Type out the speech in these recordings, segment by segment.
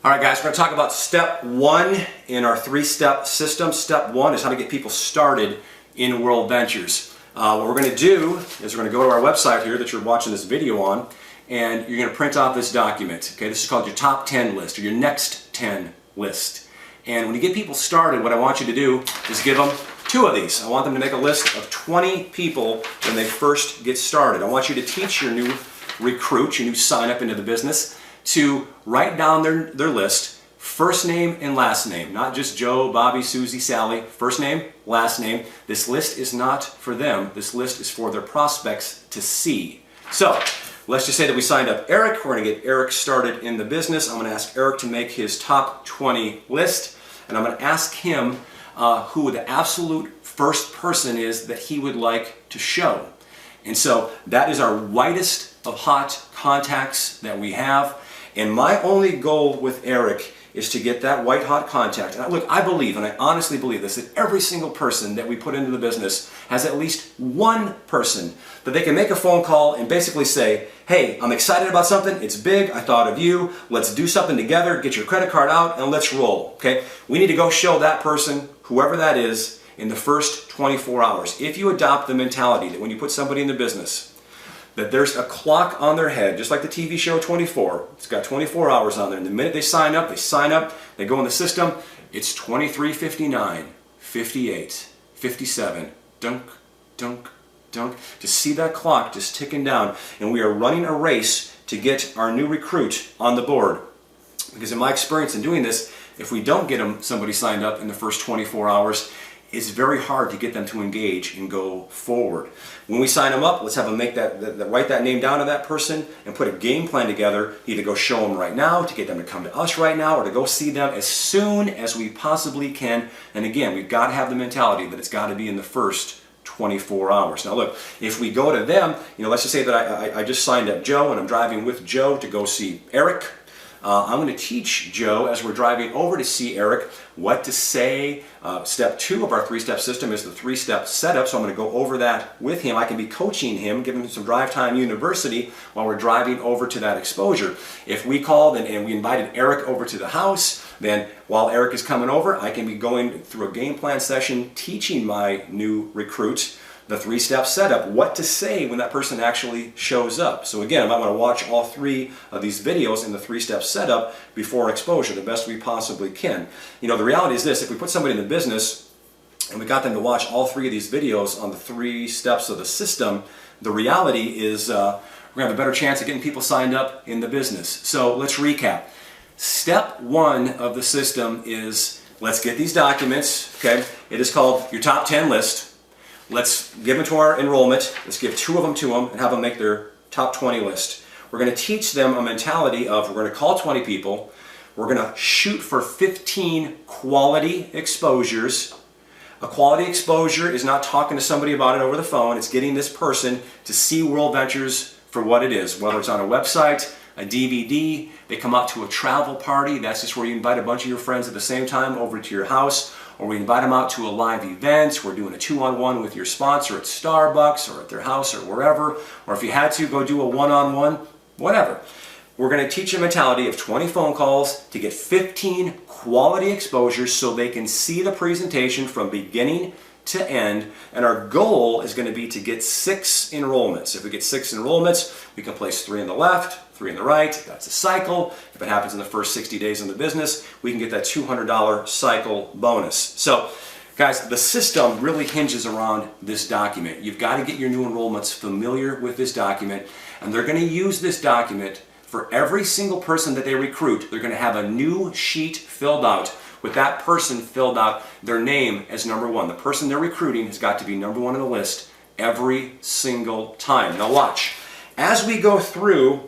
All right, guys, we're going to talk about step one in our three-step system. Step one is how to get people started in World Ventures. What we're going to do is we're going to go to our website here that you're watching this video on, and you're going to print off this document. Okay, this is called your top 10 list, or your next 10 list. And when you get people started, what I want you to do is give them 2 of these. I want them to make a list of 20 people when they first get started. I want you to teach your new recruit, your new sign up into the business, to write down their list, first name and last name, not just Joe, Bobby, Susie, Sally, first name, last name. This list is not for them. This list is for their prospects to see. So let's just say that we signed up Eric. We're going to get Eric started in the business. I'm going to ask Eric to make his top 20 list, and I'm going to ask him who the absolute first person is that he would like to show. And so that is our whitest of hot contacts that we have. And my only goal with Eric is to get that white hot contact. And look, I believe, and I honestly believe this, that every single person that we put into the business has at least one person that they can make a phone call and basically say, hey, I'm excited about something, it's big, I thought of you, let's do something together, get your credit card out, and let's roll, okay? We need to go show that person, whoever that is, in the first 24 hours. If you adopt the mentality that when you put somebody in the business, that there's a clock on their head, just like the TV show 24. It's got 24 hours on there. And the minute they sign up, they go in the system, it's 23:59, 58, 57, dunk, dunk, dunk. To see that clock just ticking down. And we are running a race to get our new recruit on the board. Because in my experience in doing this, if we don't get somebody signed up in the first 24 hours, it's very hard to get them to engage and go forward. When we sign them up, let's have them make write that name down to that person and put a game plan together, either go show them right now, to get them to come to us right now, or to go see them as soon as we possibly can. And again, we've got to have the mentality that it's got to be in the first 24 hours. Now look, if we go to them, let's just say that I just signed up Joe and I'm driving with Joe to go see Eric. I'm going to teach Joe, as we're driving over to see Eric, what to say. Step 2 of our 3-step system is the 3-step setup, so I'm going to go over that with him. I can be coaching him, giving him some drive time university while we're driving over to that exposure. If we called and we invited Eric over to the house, then while Eric is coming over, I can be going through a game plan session teaching my new recruits the 3-step setup, what to say when that person actually shows up. So again, I might want to watch all 3 of these videos in the 3-step setup before exposure, the best we possibly can. The reality is this: if we put somebody in the business and we got them to watch all 3 of these videos on the 3 steps of the system, the reality is we're going to have a better chance of getting people signed up in the business. So let's recap. Step 1 of the system is, let's get these documents, okay? It is called your top 10 list. Let's give them to our enrollment. Let's give 2 of them to them and have them make their top 20 list. We're going to teach them a mentality of, we're going to call 20 people. We're going to shoot for 15 quality exposures. A quality exposure is not talking to somebody about it over the phone. It's getting this person to see World Ventures for what it is, whether it's on a website, a DVD, they come out to a travel party. That's just where you invite a bunch of your friends at the same time over to your house, or we invite them out to a live event. We're doing a 2-on-1 with your sponsor at Starbucks or at their house or wherever, or if you had to, go do a 1-on-1, whatever. We're going to teach a mentality of 20 phone calls to get 15 quality exposures so they can see the presentation from beginning to end, and our goal is going to be to get 6 enrollments. If we get 6 enrollments, we can place 3 on the left, 3 on the right. That's a cycle. If it happens in the first 60 days in the business, we can get that $200 cycle bonus. So guys, the system really hinges around this document. You've got to get your new enrollments familiar with this document, and they're going to use this document for every single person that they recruit. They're going to have a new sheet filled out with that person filled out, their name as number 1. The person they're recruiting has got to be number 1 on the list every single time. Now watch. As we go through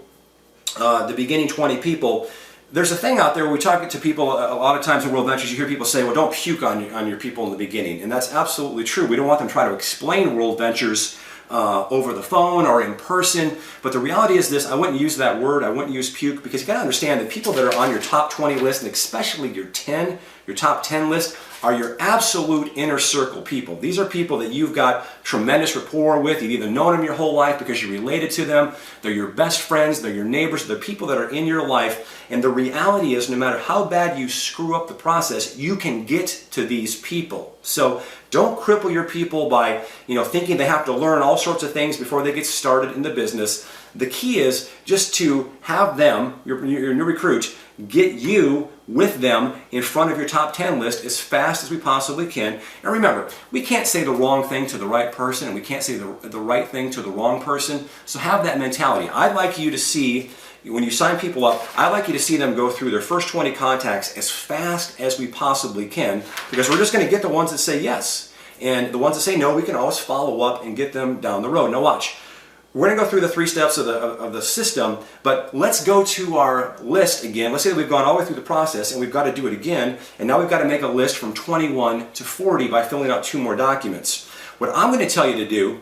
the beginning 20 people, there's a thing out there where we talk to people a lot of times in World Ventures. You hear people say, well, don't puke on your people in the beginning. And that's absolutely true. We don't want them to try to explain World Ventures over the phone or in person. But the reality is this: I wouldn't use that word. I wouldn't use puke, because you got to understand that people that are on your top 20 list, and especially your top 10 list, are your absolute inner circle people. These are people that you've got tremendous rapport with. You've either known them your whole life because you're related to them. They're your best friends. They're your neighbors. They're people that are in your life. And the reality is, no matter how bad you screw up the process, you can get to these people. So don't cripple your people by, thinking they have to learn all sorts of things before they get started in the business. The key is just to have them, your new recruits, get you with them in front of your top 10 list as fast as we possibly can. And remember, we can't say the wrong thing to the right person, and we can't say the right thing to the wrong person. So have that mentality. I'd like you to see, when you sign people up, I'd like you to see them go through their first 20 contacts as fast as we possibly can, because we're just going to get the ones that say yes. And the ones that say no, we can always follow up and get them down the road. Now watch. We're going to go through the 3 steps of the system, but let's go to our list again. Let's say that we've gone all the way through the process and we've got to do it again, and now we've got to make a list from 21 to 40 by filling out 2 more documents. What I'm going to tell you to do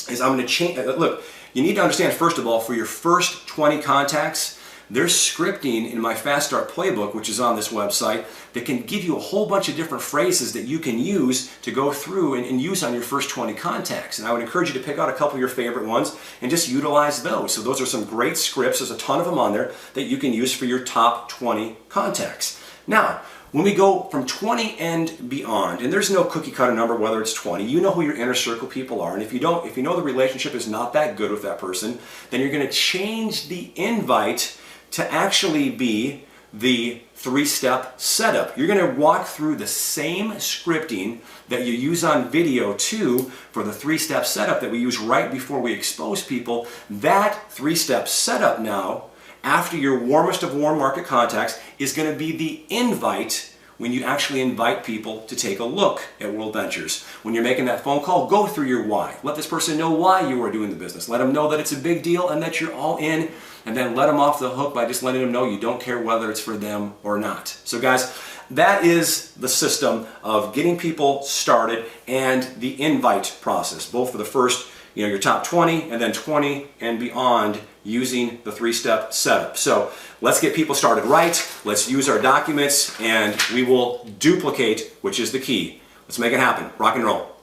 is I'm going to change. Look, you need to understand, first of all, for your first 20 contacts, there's scripting in my Fast Start playbook, which is on this website, that can give you a whole bunch of different phrases that you can use to go through and use on your first 20 contacts. And I would encourage you to pick out a couple of your favorite ones and just utilize those. So those are some great scripts. There's a ton of them on there that you can use for your top 20 contacts. Now, when we go from 20 and beyond, and there's no cookie cutter number whether it's 20, you know who your inner circle people are, and if you know the relationship is not that good with that person, then you're going to change the invite to actually be the 3-step setup. You're going to walk through the same scripting that you use on video too for the 3-step setup that we use right before we expose people. That 3-step setup now, after your warmest of warm market contacts, is going to be the invite when you actually invite people to take a look at World Ventures. When you're making that phone call, go through your why. Let this person know why you are doing the business. Let them know that it's a big deal and that you're all in, and then let them off the hook by just letting them know you don't care whether it's for them or not. So guys, that is the system of getting people started and the invite process, both for the first, your top 20 and then 20 and beyond, using the 3-step setup. So let's get people started right. Let's use our documents, and we will duplicate, which is the key. Let's make it happen. Rock and roll.